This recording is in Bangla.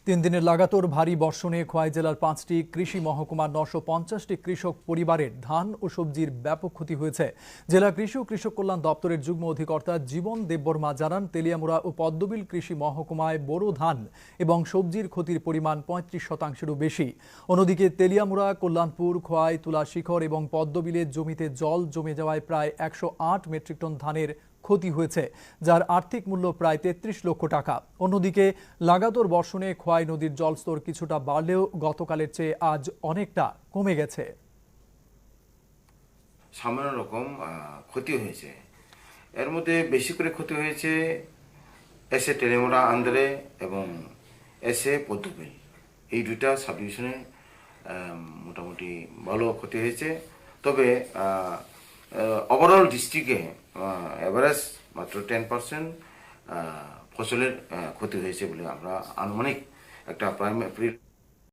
তিন দিনের লাগাতার ভারী বর্ষণে খোয়াই জেলার 5টি কৃষি মহকুমার 950টি কৃষক পরিবারের ধান ও সবজির ব্যাপক ক্ষতি হয়েছে। জেলা কৃষি ও কৃষক কল্যাণ দপ্তরের যুগ্ম অধিকর্তা জীবন দেববর্মা জানান, তেলিয়ামুড়া ও পদ্মবিল কৃষি মহকুমায় বোরো ধান এবং সবজির ক্ষতির পরিমাণ 35%-এরও বেশি। অন্যদিকে তেলিয়ামুড়া, কল্যাণপুর, খোয়াই, তুলাশিখর এবং পদ্মবিলের জমিতে জল জমে যাওয়ায় প্রায় 108 মেট্রিক টন ধানের ক্ষতি হয়েছে, যার আর্থিক মূল্য প্রায় 33 লক্ষ টাকা। অন্যদিকে লাগাতার বর্ষণে খোয়াই নদীর জলস্তর কিছুটা বাড়লেও গতকালের চেয়ে আজ অনেকটা কমে গেছে। সামান্য রকম ক্ষতি হয়েছে। এর মধ্যে বেশি করে ক্ষতি হয়েছে এসে তেলিয়ামুড়া আন্ধ্রে এবং এসে পদ্মবিল, এই দুইটা সাব ডিভিশনে মোটামুটি ভালো ক্ষতি হয়েছে। তবে ওভারঅল ডিস্ট্রিক্টে এভারেজ মাত্র 10% ফসলের ক্ষতি হয়েছে বলে আমরা আনুমানিক একটা প্রাইমারি